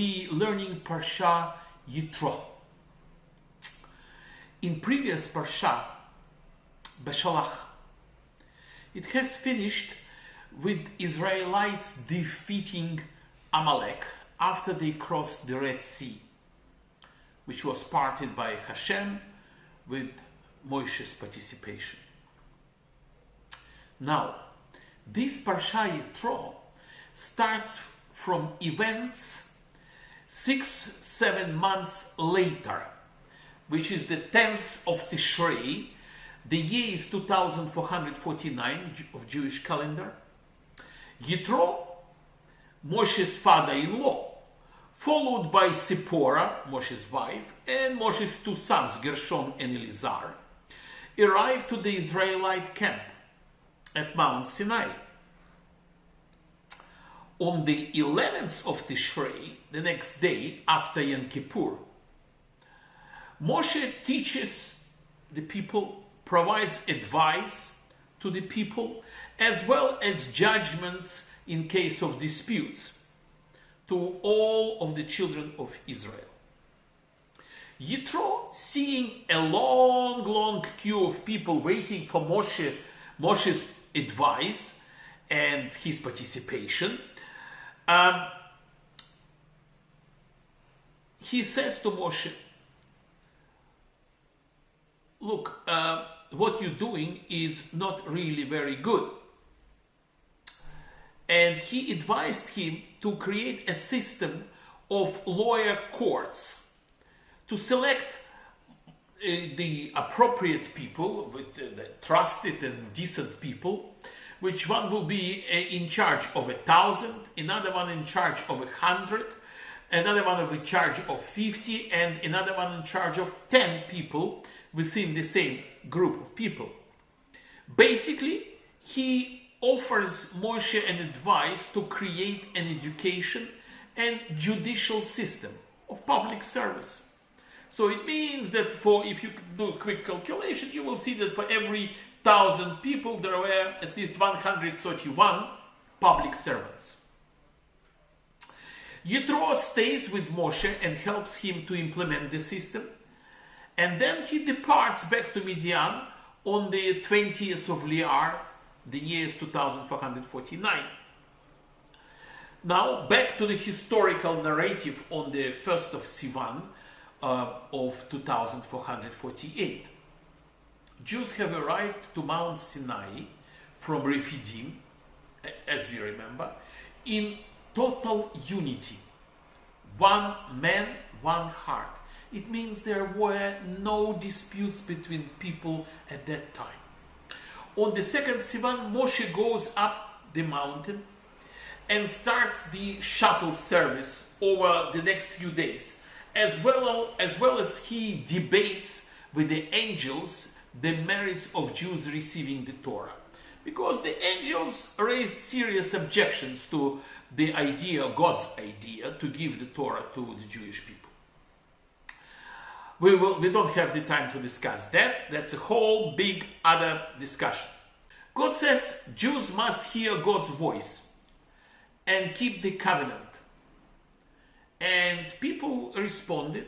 be learning Parsha Yitro. In previous Parsha, Beshalach, it has finished with Israelites defeating Amalek after they crossed the Red Sea, which was parted by Hashem with Moshe's participation. Now, this Parsha Yitro starts from events 6-7 months later, which is the 10th of Tishrei. The year is 2449 of Jewish calendar. Yitro, Moshe's father-in-law, followed by Zipporah, Moshe's wife, and Moshe's two sons, Gershon and Elizar, arrived to the Israelite camp at Mount Sinai. On the 11th of Tishrei, the next day after Yom Kippur, Moshe teaches the people, provides advice to the people, as well as judgments in case of disputes to all of the children of Israel. Yitro, seeing a long queue of people waiting for Moshe's advice and his participation, he says to Moshe, look, what you're doing is not really very good. And he advised him to create a system of lawyer courts to select the appropriate people, with the trusted and decent people, which one will be in charge of 1,000, another one in charge of 100, another one in charge of 50, and another one in charge of 10 people within the same group of people. Basically, he offers Moshe an advice to create an education and judicial system of public service. So it means that if you do a quick calculation, you will see that for every 1,000 people, there were at least 131 public servants. Yitro stays with Moshe and helps him to implement the system. And then he departs back to Midian on the 20th of Liar, the year is 2449. Now, back to the historical narrative on the 1st of Sivan of 2448. Jews have arrived to Mount Sinai from Rephidim, as we remember, in total unity. One man, one heart. It means there were no disputes between people at that time. On the 2nd Sivan, Moshe goes up the mountain and starts the shuttle service over the next few days, as well as he debates with the angels the merits of Jews receiving the Torah. Because the angels raised serious objections to the idea, God's idea, to give the Torah to the Jewish people. We don't have the time to discuss that. That's a whole big other discussion. God says Jews must hear God's voice and keep the covenant. And people responded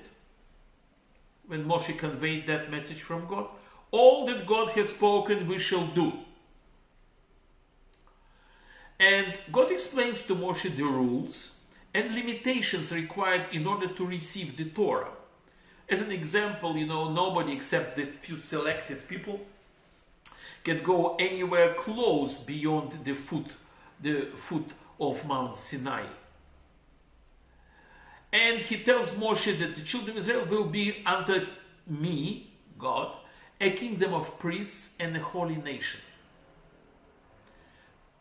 when Moshe conveyed that message from God. All that God has spoken, we shall do. And God explains to Moshe the rules and limitations required in order to receive the Torah. As an example, nobody except these few selected people can go anywhere close beyond the foot of Mount Sinai. And he tells Moshe that the children of Israel will be under me, God, a kingdom of priests and a holy nation.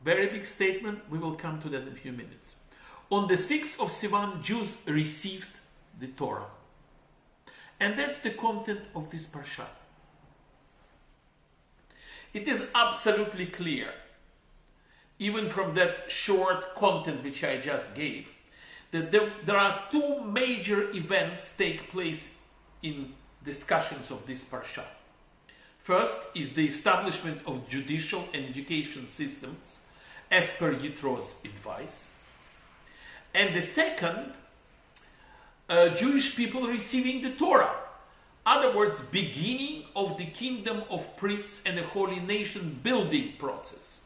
Very big statement. We will come to that in a few minutes. On the 6th of Sivan, Jews received the Torah. And that's the content of this parsha. It is absolutely clear, even from that short content which I just gave, that there are two major events take place in discussions of this parsha. First is the establishment of judicial and education systems as per Yitro's advice. And the second Jewish people receiving the Torah. Other words, beginning of the kingdom of priests and a holy nation building process.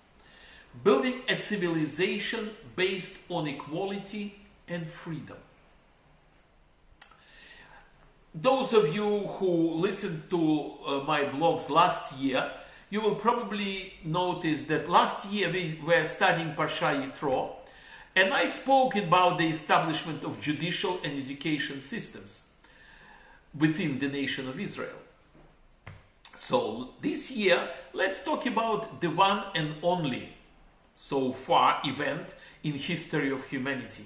Building a civilization based on equality and freedom. Those of you who listened to my blogs last year, you will probably notice that last year we were studying Parsha Yitro, and I spoke about the establishment of judicial and education systems within the nation of Israel. So this year, let's talk about the one and only, so far, event in history of humanity.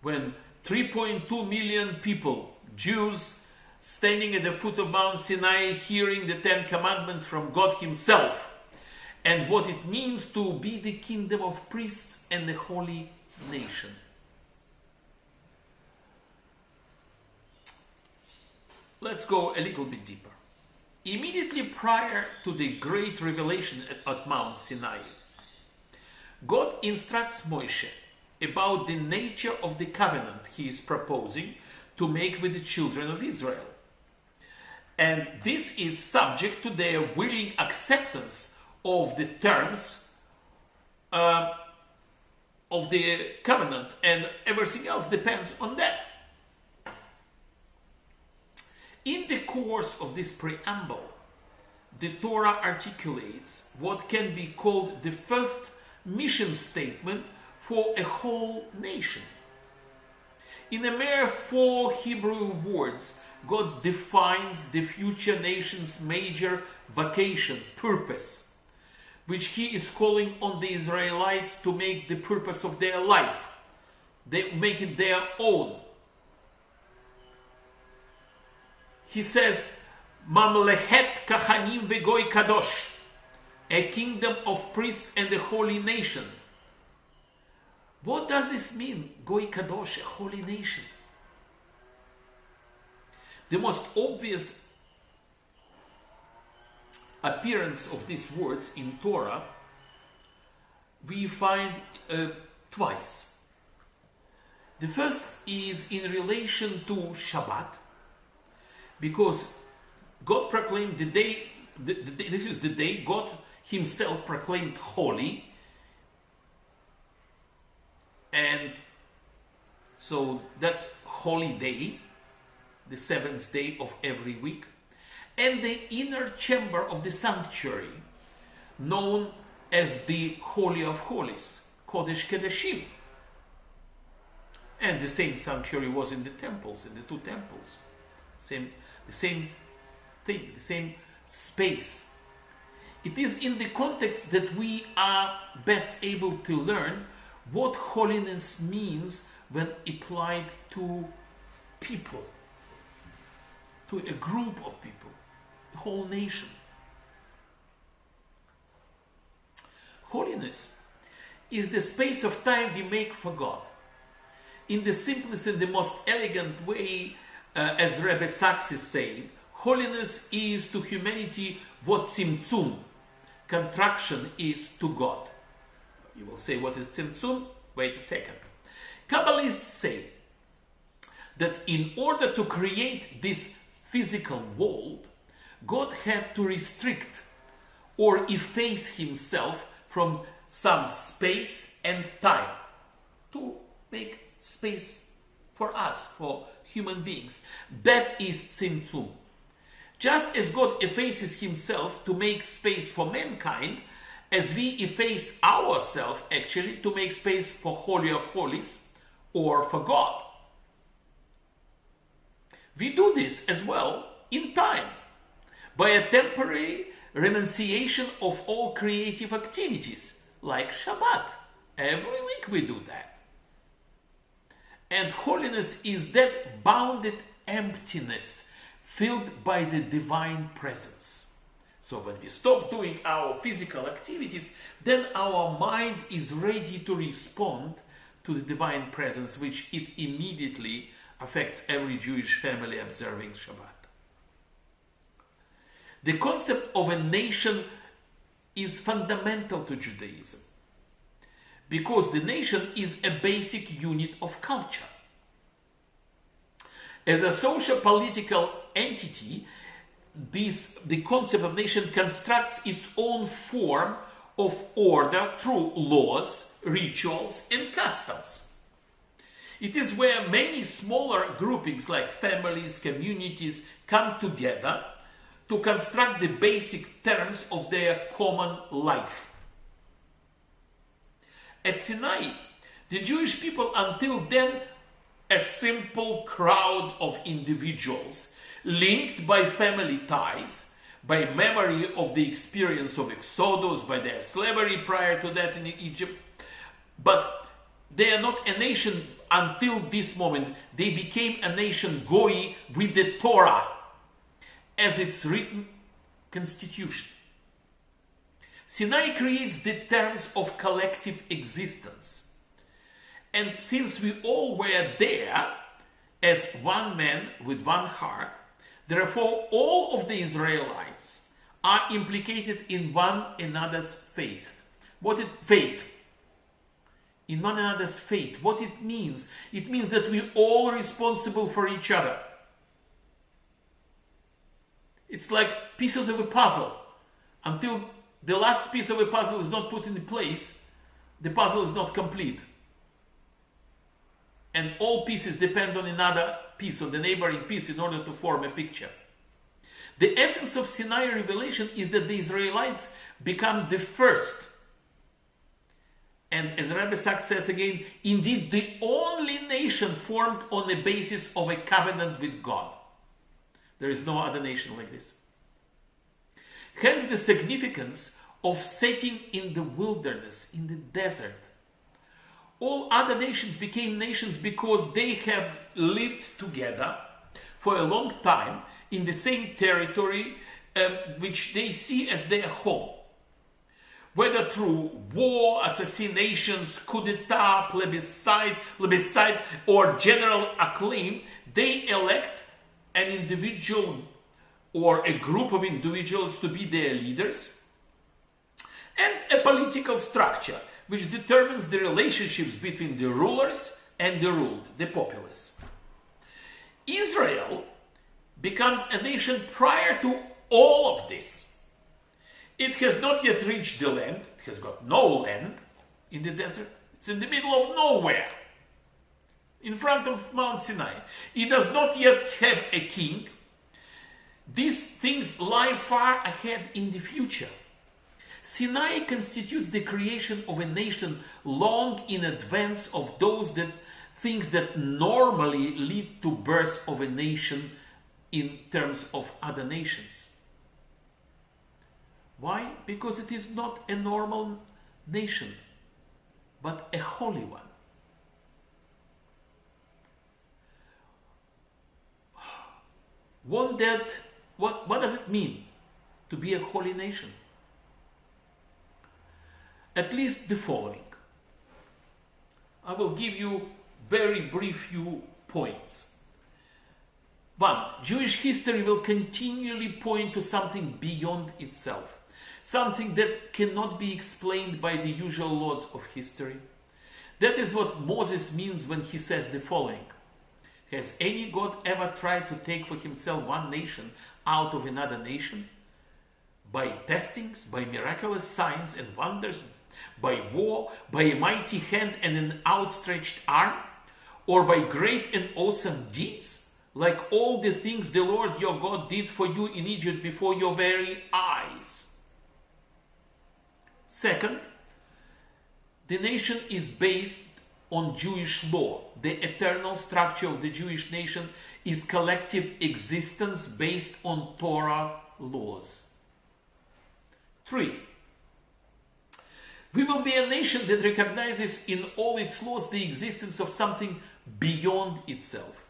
When 3.2 million people, Jews, standing at the foot of Mount Sinai, hearing the Ten Commandments from God Himself, and what it means to be the kingdom of priests and the holy nation. Let's go a little bit deeper. Immediately prior to the great revelation at Mount Sinai, God instructs Moshe about the nature of the covenant he is proposing to make with the children of Israel. And this is subject to their willing acceptance of the terms of the covenant, and everything else depends on that. In the course of this preamble, the Torah articulates what can be called the first mission statement for a whole nation. In a mere 4 Hebrew words, God defines the future nation's major vocation, purpose, which He is calling on the Israelites to make the purpose of their life. They make it their own. He says, Mamlechet Kahanim Vegoy Kadosh, a kingdom of priests and a holy nation. What does this mean, Goy Kadosh, a holy nation? The most obvious appearance of these words in Torah we find twice. The first is in relation to Shabbat, because God proclaimed the day, this is the day God Himself proclaimed holy, and so that's holy day, the 7th day of every week, and the inner chamber of the sanctuary, known as the Holy of Holies, Kodesh Kedeshim. And the same sanctuary was in the temples, in the 2 temples. The same thing, the same space. It is in the context that we are best able to learn what holiness means when applied to people, to a group of people, a whole nation. Holiness is the space of time we make for God. In the simplest and the most elegant way, as Rebbe Sachs is saying, holiness is to humanity what tzimtzum, contraction, is to God. You will say, what is tzimtzum? Wait a second. Kabbalists say that in order to create this physical world, God had to restrict or efface Himself from some space and time to make space for us, for human beings. That is tzimtzum. Just as God effaces Himself to make space for mankind, as we efface ourselves actually to make space for Holy of Holies or for God. We do this as well in time by a temporary renunciation of all creative activities like Shabbat. Every week we do that. And holiness is that bounded emptiness filled by the divine presence. So when we stop doing our physical activities, then our mind is ready to respond to the divine presence, which it immediately affects every Jewish family observing Shabbat. The concept of a nation is fundamental to Judaism, because the nation is a basic unit of culture. As a social-political entity, the concept of nation constructs its own form of order through laws, rituals, and customs. It is where many smaller groupings like families, communities come together to construct the basic terms of their common life. At Sinai, the Jewish people until then a simple crowd of individuals linked by family ties, by memory of the experience of Exodus, by their slavery prior to that in Egypt. But they are not a nation until this moment. They became a nation Goy with the Torah as its written constitution. Sinai creates the terms of collective existence. And since we all were there as one man with one heart, therefore all of the Israelites are implicated in one another's faith. In one another's faith. What it means? It means that we're all responsible for each other. It's like pieces of a puzzle. Until the last piece of a puzzle is not put in place, the puzzle is not complete. And all pieces depend on another piece, on the neighboring piece, in order to form a picture. The essence of Sinai revelation is that the Israelites become the first. And as Rabbi Farb says again, indeed the only nation formed on the basis of a covenant with God. There is no other nation like this. Hence the significance of setting in the wilderness, in the desert. All other nations became nations because they have lived together for a long time in the same territory which they see as their home. Whether through war, assassinations, coup d'etat, plebiscite, or general acclaim, they elect an individual or a group of individuals to be their leaders, and a political structure which determines the relationships between the rulers and the ruled, the populace. Israel becomes a nation prior to all of this. It has not yet reached the land. It has got no land in the desert. It's in the middle of nowhere, in front of Mount Sinai. It does not yet have a king. These things lie far ahead in the future. Sinai constitutes the creation of a nation long in advance of those things that normally lead to birth of a nation in terms of other nations. Why? Because it is not a normal nation, but a holy one. What does it mean to be a holy nation? At least the following. I will give you very brief few points. 1. Jewish history will continually point to something beyond itself, something that cannot be explained by the usual laws of history. That is what Moses means when he says the following: has any God ever tried to take for himself one nation out of another nation? By testings, by miraculous signs and wonders, by war, by a mighty hand and an outstretched arm, or by great and awesome deeds, like all the things the Lord your God did for you in Egypt before your very eyes. 2nd, the nation is based on Jewish law. The eternal structure of the Jewish nation is collective existence based on Torah laws. 3. We will be a nation that recognizes in all its laws the existence of something beyond itself.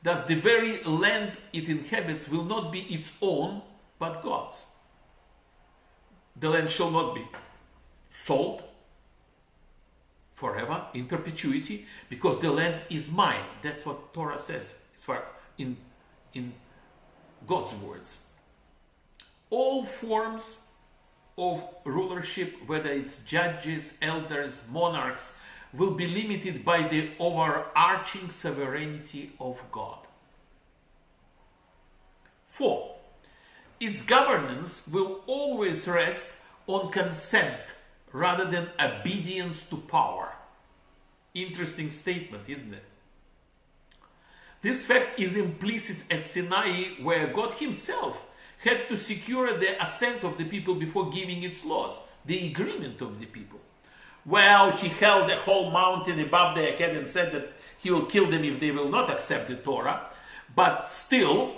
Thus, the very land it inhabits will not be its own, but God's. The land shall not be sold forever, in perpetuity, because the land is mine. That's what Torah says. It's in God's words. All forms of rulership, whether it's judges, elders, monarchs, will be limited by the overarching sovereignty of God. 4. Its governance will always rest on consent rather than obedience to power. Interesting statement, isn't it? This fact is implicit at Sinai, where God himself had to secure the assent of the people before giving its laws, the agreement of the people. Well, he held a whole mountain above their head and said that he will kill them if they will not accept the Torah, but still,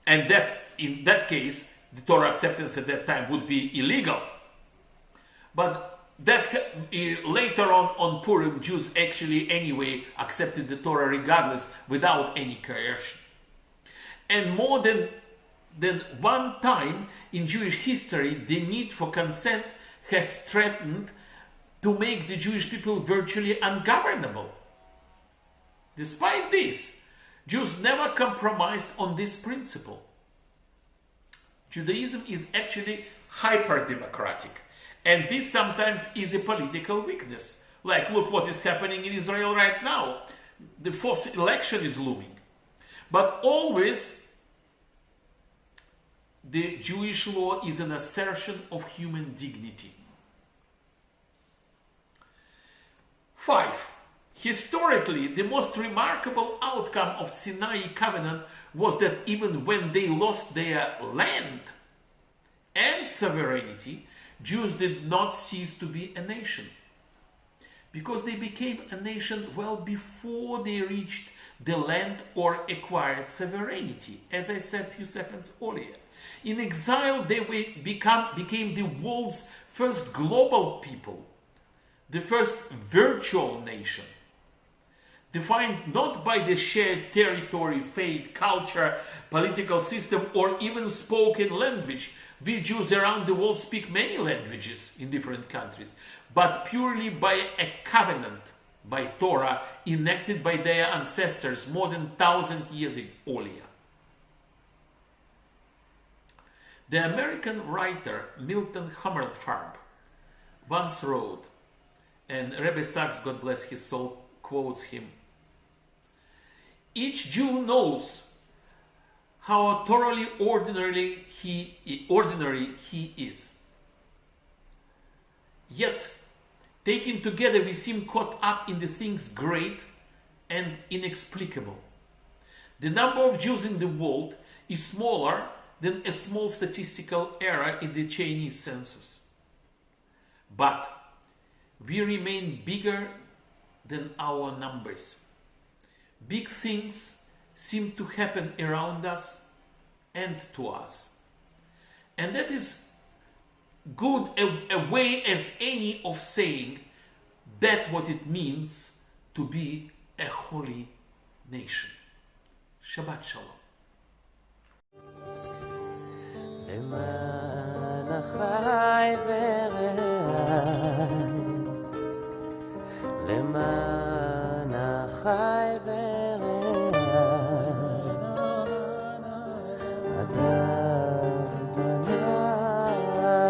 and that in that case, the Torah acceptance at that time would be illegal. But that later on Purim, Jews actually anyway accepted the Torah regardless, without any coercion. And more than one time in Jewish history, the need for consent has threatened to make the Jewish people virtually ungovernable. Despite this, Jews never compromised on this principle. Judaism is actually hyper-democratic, and this sometimes is a political weakness. Like, look what is happening in Israel right now. The fourth election is looming. But always, the Jewish law is an assertion of human dignity. 5. Historically, the most remarkable outcome of Sinai covenant was that even when they lost their land and sovereignty, Jews did not cease to be a nation, because they became a nation well before they reached the land or acquired sovereignty, as I said a few seconds earlier. In exile, they became the world's first global people, the first virtual nation, defined not by the shared territory, faith, culture, political system, or even spoken language. We Jews around the world speak many languages in different countries, but purely by a covenant, by Torah, enacted by their ancestors more than 1,000 years earlier. The American writer Milton Farb once wrote, and Rebbe Sachs, God bless his soul, quotes him, "Each Jew knows how thoroughly ordinary he is. Yet, taken together, we seem caught up in the things great and inexplicable. The number of Jews in the world is smaller than a small statistical error in the Chinese census. But we remain bigger than our numbers. Big things seem to happen around us and to us. And that is good a way as any of saying that's what it means to be a holy nation." Shabbat Shalom. למען החי ורעי, למען החי ורעי, אדם בנה,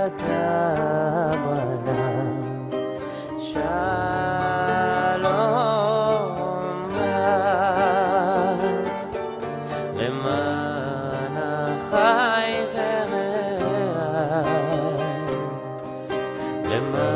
אדם בנה, שלום לך, למען החי ורעי, למען